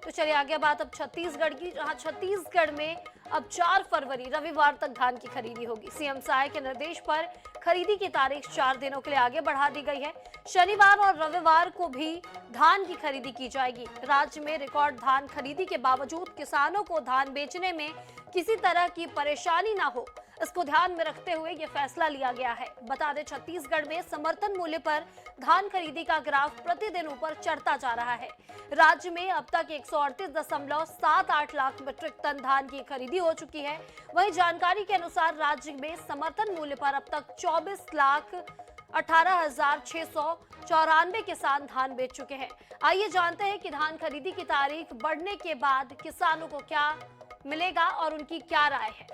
तो चलिए आगे बात अब छत्तीसगढ़ की, जहां छत्तीसगढ़ में अब 4 फरवरी रविवार तक धान की खरीदी होगी। सीएम सहाय के निर्देश पर खरीदी की तारीख 4 दिनों के लिए आगे बढ़ा दी गई है। शनिवार और रविवार को भी धान की खरीदी की जाएगी। राज्य में रिकॉर्ड धान खरीदी के बावजूद किसानों को धान बेचने में किसी तरह की परेशानी ना हो, इसको ध्यान में रखते हुए यह फैसला लिया गया है। बता दें, छत्तीसगढ़ में समर्थन मूल्य पर धान खरीदी का ग्राफ प्रतिदिन ऊपर चढ़ता जा रहा है। राज्य में अब तक 138.78 लाख मीट्रिक टन धान की खरीदी हो चुकी है। वहीं जानकारी के अनुसार राज्य में समर्थन मूल्य पर अब तक 24,18,694 किसान धान बेच चुके हैं। आइए जानते हैं कि धान खरीदी की तारीख बढ़ने के बाद किसानों को क्या मिलेगा और उनकी क्या राय है।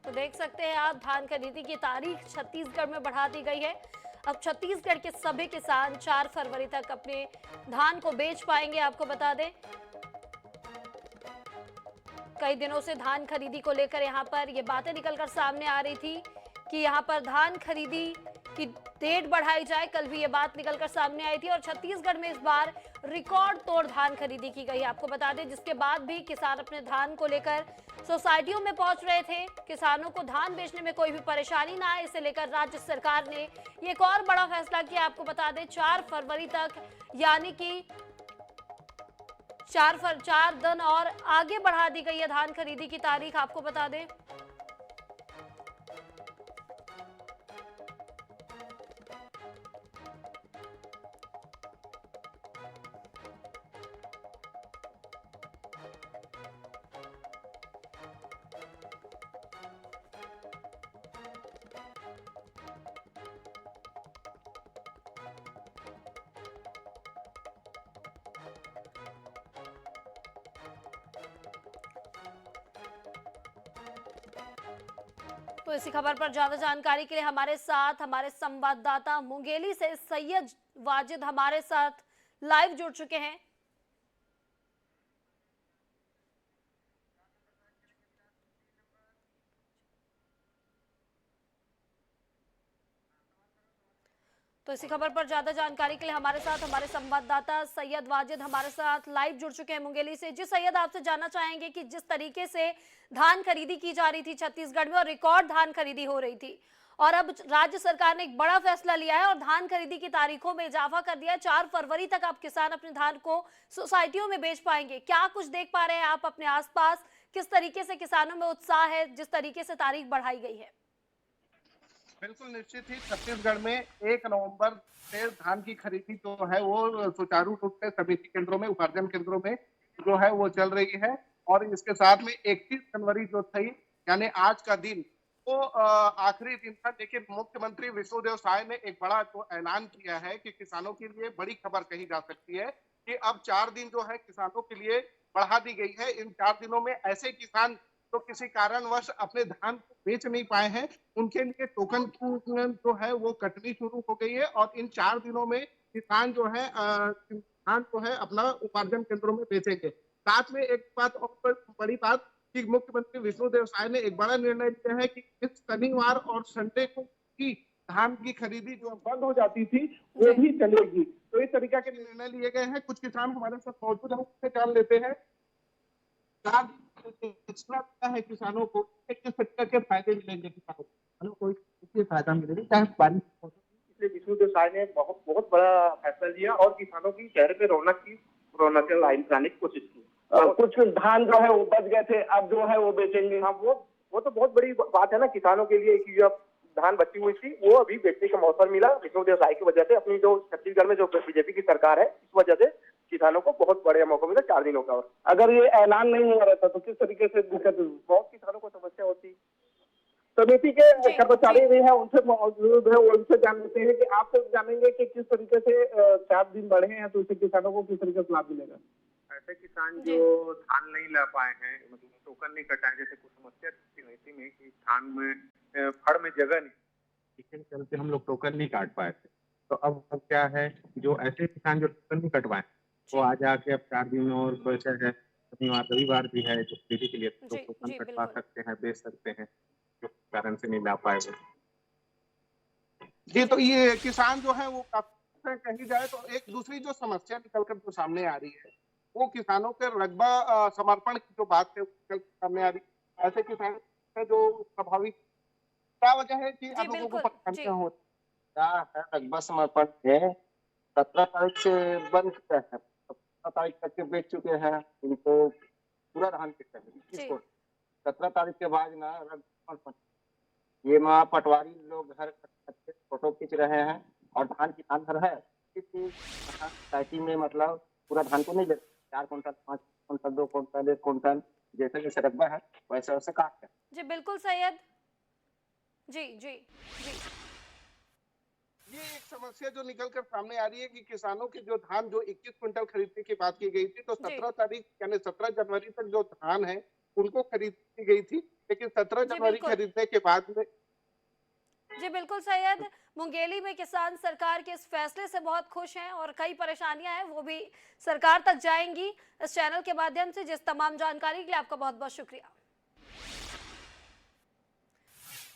तो देख सकते हैं आप, धान खरीदी की तारीख छत्तीसगढ़ में बढ़ा दी गई है। अब छत्तीसगढ़ के सभी किसान 4 फरवरी तक अपने धान को बेच पाएंगे। आपको बता दें, कई दिनों से धान खरीदी को लेकर यहां पर ये बातें निकलकर सामने आ रही थी कि यहां पर धान खरीदी की डेट बढ़ाई जाए। कल भी ये बात निकलकर सामने आई थी और छत्तीसगढ़ में इस बार रिकॉर्ड तोड़ धान खरीदी की गई। आपको बता दें, जिसके बाद भी किसान अपने धान को लेकर सोसाइटियों में पहुंच रहे थे। किसानों को धान बेचने में कोई भी परेशानी ना आए, इसे लेकर राज्य सरकार ने एक और बड़ा फैसला किया। आपको बता दें, 4 फरवरी तक, यानी कि 4 दिन और आगे बढ़ा दी गई है धान खरीदी की तारीख। आपको बता दें, तो इसी खबर पर ज्यादा जानकारी के लिए हमारे साथ हमारे संवाददाता मुंगेली से सैयद वाजिद हमारे साथ लाइव जुड़ चुके हैं। तो इसी खबर पर ज्यादा जानकारी के लिए हमारे साथ हमारे संवाददाता सैयद वाजिद हमारे साथ लाइव जुड़ चुके हैं मुंगेली से। जी सैयद, आपसे जानना चाहेंगे कि जिस तरीके से धान खरीदी की जा रही थी छत्तीसगढ़ में और रिकॉर्ड धान खरीदी हो रही थी, और अब राज्य सरकार ने एक बड़ा फैसला लिया है और धान खरीदी की तारीखों में इजाफा कर दिया है। 4 फरवरी तक आप किसान अपने धान को सोसाइटियों में बेच पाएंगे। क्या कुछ देख पा रहे हैं आप अपने आसपास? किस तरीके से किसानों में उत्साह है जिस तरीके से तारीख बढ़ाई गई है? बिल्कुल निश्चित ही छत्तीसगढ़ में 1 नवंबर से धान की खरीदी जो है वो सुचारू रूप से समिति केंद्रों में, उपार्जन केंद्रों में जो है वो चल रही है। और इसके साथ में 31 जनवरी जो थी, यानी आज का दिन, वो आखिरी दिन था। लेकिन मुख्यमंत्री विष्णुदेव साय ने एक बड़ा जो ऐलान किया है कि किसानों के लिए बड़ी खबर कही जा सकती है कि अब 4 दिन जो है किसानों के लिए बढ़ा दी गई है। इन 4 दिनों में ऐसे किसान तो किसी कारणवश अपने धान को बेच नहीं पाए हैं, उनके लिए टोकन जो है वो कटनी शुरू हो गई है। और इन 4 दिनों में किसान जो है धान जो है अपना उपार्जन केंद्रों में बेचेंगे। साथ में एक बात और बड़ी बात कि मुख्यमंत्री विष्णुदेव साय ने एक बड़ा निर्णय लिया है कि इस शनिवार और संडे को की धान की खरीदी जो बंद हो जाती थी वो भी चलेगी। तो इस तरीके के निर्णय लिए गए हैं। कुछ किसान हमारे साथ मौजूद हैं, उनसे जान लेते हैं है किसानों को किस तरीके के फायदे मिलेंगे किसानों को, इससे फायदा मिलेगा चाहे बारिश। इसलिए विष्णुदेव साय ने बहुत बहुत बड़ा फैसला लिया और किसानों की चेहरे पे रौनक लाने की कोशिश की। कुछ धान जो है वो बच गए थे, अब जो है वो बेचेंगे। हाँ, वो तो बहुत बड़ी बात है ना किसानों के लिए कि जब धान बची हुई थी वो अभी बेचने का मौका मिला विष्णुदेव साय की वजह से। अपनी जो छत्तीसगढ़ में जो बीजेपी की सरकार है, इस वजह से किसानों को बहुत बड़ा मौका मिला 4 दिनों का। अगर ये ऐलान नहीं हो रहा था तो किस तरीके से दिक्कत, बहुत किसानों को समस्या होती। समिति के कर्मचारी भी हैं, उनसे मौजूद है, उनसे जान लेते हैं कि आप सब जानेंगे कि किस तरीके से 4 दिन बढ़े हैं तो इससे किसानों को किस तरीके से लाभ मिलेगा। ऐसे किसान जो धान नहीं ला पाए हैं, मतलब टोकन नहीं कटाए, जैसे कुछ समस्या थी में कि धान में फड़ में जगह नहीं, इसके चलते हम लोग टोकन नहीं काट पाए थे। तो अब क्या है, जो ऐसे किसान जो टोकन नहीं कटवाए वो आज आके अब 4 दिन और बचा है, शनिवार रविवार भी है जो खरीदी के लिए तो जी टोकन जी कटवा बिल्कुल। सकते हैं, बेच सकते हैं, जो कारण से नहीं ला पाए वो। जी, तो ये किसान जो है वो काफी कही जाए तो एक दूसरी जो समस्या निकल कर जो सामने आ रही है, वो किसानों के रकबा समर्पण की जो बात है वो निकल कर सामने आ रही है। ऐसे किसान हैं जो प्रभावित, क्या वजह है कि जी लोगों को बिल्कुल। जी परेशानियां हो क्या है, रकबा समर्पण है 17 तारीख से बन चुका है, 17 तारीख तक के बेच चुके हैं इनको पूरा धान के चाहिए 21 जी को। 17 तारीख के बाद ना रकबा समर्पण, ये वहाँ पटवारी लोग घर के फोटो खींच रहे हैं और धान किसान घर है किसी सोसाइटी में, मतलब पूरा धान को नहीं लेते, 4 कुंटल 5 कुंटल 2 कुंटल 1 कुंटल जैसे जैसे रकबा है वैसे वैसे काट है। जी बिल्कुल सैयद। जी जी जी ये एक समस्या जो निकल कर सामने आ रही है कि किसानों के जो धान जो 21 क्विंटल खरीदने की बात की गई थी, तो जी 17 तारीख यानी 17 जनवरी तक जो धान है उनको खरीदी गई थी, लेकिन 17 जी जनवरी बिल्कुल। खरीदने के बाद में जी बिल्कुल सैयद। मुंगेली में किसान सरकार के इस फैसले से बहुत खुश हैं और कई परेशानियां हैं वो भी सरकार तक जाएंगी इस चैनल के माध्यम से। जिस तमाम जानकारी के लिए आपका बहुत बहुत शुक्रिया।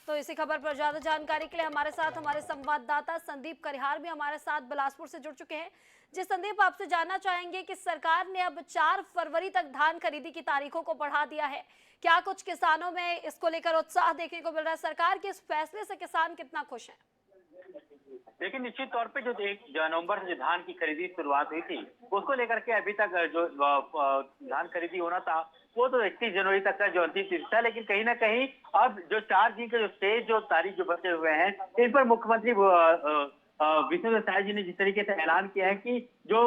तो इसी खबर पर ज्यादा जानकारी के लिए हमारे साथ हमारे संवाददाता संदीप करिहार भी हमारे साथ बिलासपुर से जुड़ चुके हैं। जी संदीप, आपसे जानना चाहेंगे कि सरकार ने अब 4 फरवरी तक धान खरीदी की तारीखों को बढ़ा दिया है, क्या कुछ किसानों में इसको लेकर उत्साह देखने को मिल रहा है? सरकार के इस फैसले से किसान कितना खुश हैं? लेकिन निश्चित तौर पे जो 1 नवंबर से जो धान की खरीदी शुरुआत हुई थी उसको लेकर के अभी तक जो धान खरीदी होना था वो तो 31 जनवरी तक का जो अंतिम तिथि था, लेकिन कहीं ना कहीं अब जो 4 दिन के जो शेष जो तारीख जो बचे हुए हैं इन पर मुख्यमंत्री विष्णुदेव साय जी ने जिस तरीके से ऐलान किया है कि जो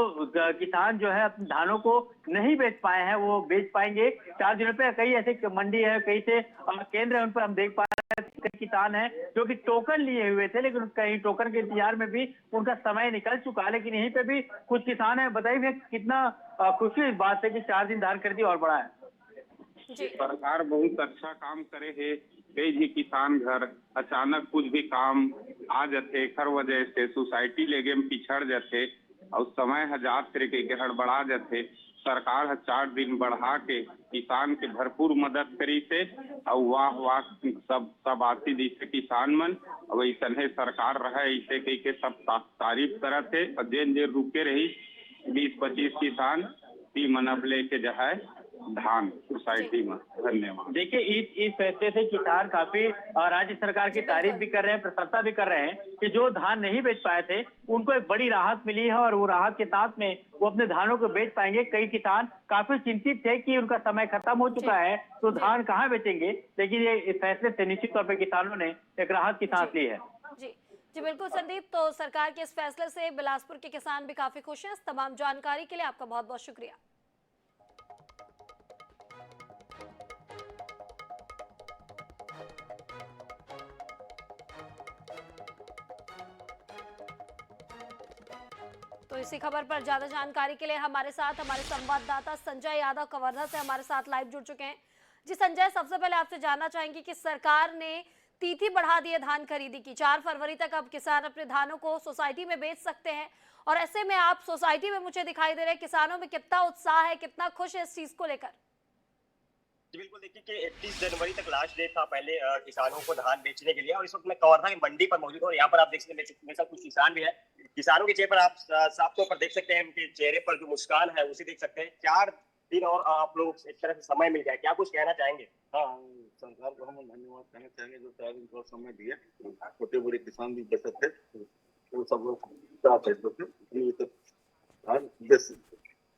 किसान जो है अपने धानों को नहीं बेच पाए हैं वो बेच पाएंगे 4 दिनों पे। कई ऐसे मंडी है, कई से केंद्र है, उन पर हम देख पा रहे हैं कई किसान हैं जो कि टोकन लिए हुए थे, लेकिन कहीं टोकन के इंतजार में भी उनका समय निकल चुका है। लेकिन यहीं पे भी कुछ किसान है, बताइए कितना खुशी इस बात से कि 4 दिन धान खरीदी और बढ़ा है। सरकार बहुत अच्छा काम करे है। कई भी किसान घर अचानक कुछ भी काम आ जाते हर वजह से सोसाइटी लेगे में पिछड़ जाते और समय हजार तरीके के हड़बड़ा जाते, सरकार 4 दिन बढ़ा के किसान के भरपूर मदद करी से और वाह वाह सब आती जैसे किसान मन वैसे है सरकार रहे ऐसे कही के सब तारीफ करते और जेन जे रुके रही 20-25 किसान ती मनब लेके जो है धान सोसाइटी में। धन्यवाद। देखिए इस फैसले से किसान काफी राज्य सरकार की तारीफ भी कर रहे हैं, प्रशंसा भी कर रहे हैं कि जो धान नहीं बेच पाए थे उनको एक बड़ी राहत मिली है और वो राहत के साथ में वो अपने धानों को बेच पाएंगे। कई किसान काफी चिंतित थे कि उनका समय खत्म हो चुका है तो धान कहाँ बेचेंगे, लेकिन ये इस फैसले से निश्चित तौर पर किसानों ने एक राहत की सांस ली है। जी जी बिल्कुल संदीप, तो सरकार के इस फैसले से बिलासपुर के किसान भी काफी खुश हैं। इस तमाम जानकारी के लिए आपका बहुत बहुत शुक्रिया। तो इसी खबर पर ज्यादा जानकारी के लिए हमारे साथ हमारे संवाददाता संजय यादव कवर्धा से हमारे साथ लाइव जुड़ चुके हैं। जी संजय, सबसे पहले आपसे जानना चाहेंगे कि सरकार ने तिथि बढ़ा दी है धान खरीदी की, 4 फरवरी तक अब किसान अपने धानों को सोसाइटी में बेच सकते हैं और ऐसे में आप सोसाइटी में मुझे दिखाई दे रहे हैं किसानों में कितना उत्साह है, कितना खुश है इस चीज को लेकर? जी बिल्कुल, देखिए कि 31 जनवरी तक लास्ट डेट था पहले किसानों को धान बेचने के लिए और इस वक्त मैं कवर्धा की मंडी पर मौजूद हूँ और यहाँ पर आप देख सकते हैं मेरे साथ कुछ किसान भी है। किसानों के चेहरे पर आप साफ तौर पर देख सकते हैं, उनके चेहरे पर जो मुस्कान है उसे देख सकते हैं। 4 दिन और आप लोग एक तरह से समय मिल गया, क्या कुछ कहना चाहेंगे? हाँ, सरकार को हम धन्यवाद कहना चाहेंगे जो 4 दिन का समय दिए। छोटे बड़े किसान भी बचत थे वो सब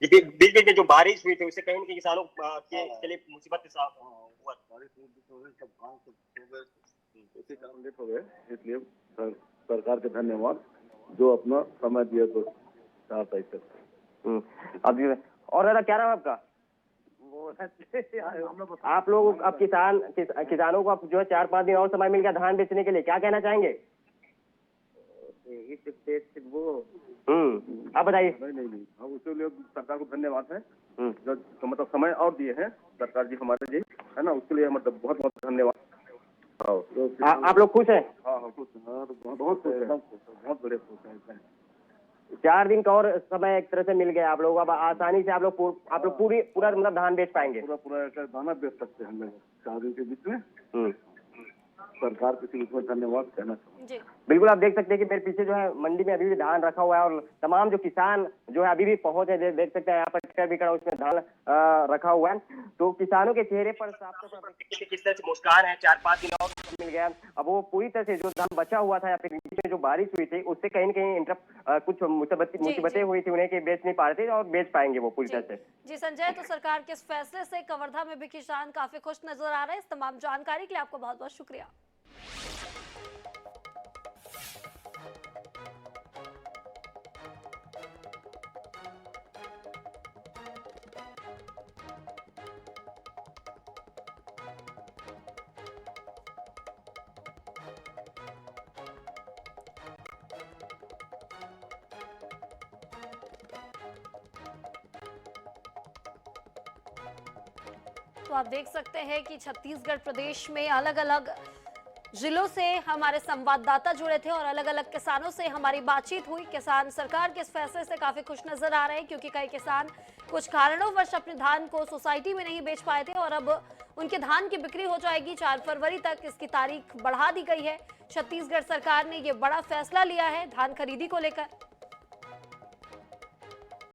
बीच में जो बारिश हुई थी उससे कहीं न कहीं किसानों के लिए मुसीबत के साथ हुआ। बारिश सब धान सब हो गए, इसी कारण लेट हो गए, इसलिए सरकार के धन्यवाद जो अपना समय दिया तो 4 तारीख तक। अभी और दादा क्या नाम आपका? आप लोग अब किसानों को अब जो है 4-5 दिन और समय मिल गया धान बेचने के लिए, क्या कहना चाहेंगे? वो आप बताइए। नहीं हाँ, उसके लिए सरकार को धन्यवाद है जो मतलब समय और दिए हैं सरकार जी हमारे जी, है ना, उसके लिए मतलब बहुत बहुत धन्यवाद। आप लोग खुश हैं? हाँ खुश हैं, बहुत खुश हैं, बहुत बड़े खुश हैं। 4 दिन का और समय एक तरह से मिल गया आप लोग, अब आसानी से आप लोग पूरा मतलब धान बेच पाएंगे। पूरा का दाना बेच सकते हैं हम लोग 4 दिन के बीच में। सरकार के बीच में धन्यवाद कहना चाहूँगा। जी बिल्कुल, आप देख सकते हैं कि मेरे पीछे जो है मंडी में अभी भी धान रखा हुआ है और तमाम जो किसान जो है अभी भी पहुंच है, देख सकते हैं यहाँ पर ट्रैक्टर भी खड़ा उसमें धान रखा हुआ है। तो किसानों के चेहरे पर साफ तौर पर किस तरह से मुस्कान है, 4-5 दिन और मिल गया। अब वो पूरी तरह से जो धान बचा हुआ था या फिर बीच में जो बारिश हुई थी उससे कहीं न कहीं कुछ मुसीबतें हुई थी उन्हें कि बेच नहीं पा रहे थे और बेच पाएंगे वो पूरी तरह से। जी संजय, तो सरकार के इस फैसले से कवर्धा में भी किसान काफी खुश नजर आ रहे हैं। इस तमाम जानकारी के लिए आपको बहुत बहुत शुक्रिया। तो आप देख सकते हैं कि छत्तीसगढ़ प्रदेश में अलग अलग जिलों से हमारे संवाददाता जुड़े थे और अलग अलग किसानों से हमारी बातचीत हुई। किसान सरकार के इस फैसले से काफी खुश नजर आ रहे हैं क्योंकि कई किसान कुछ कारणोंवश अपने धान को सोसाइटी में नहीं बेच पाए थे और अब उनके धान की बिक्री हो जाएगी। 4 फरवरी तक इसकी तारीख बढ़ा दी गई है। छत्तीसगढ़ सरकार ने ये बड़ा फैसला लिया है धान खरीदी को लेकर।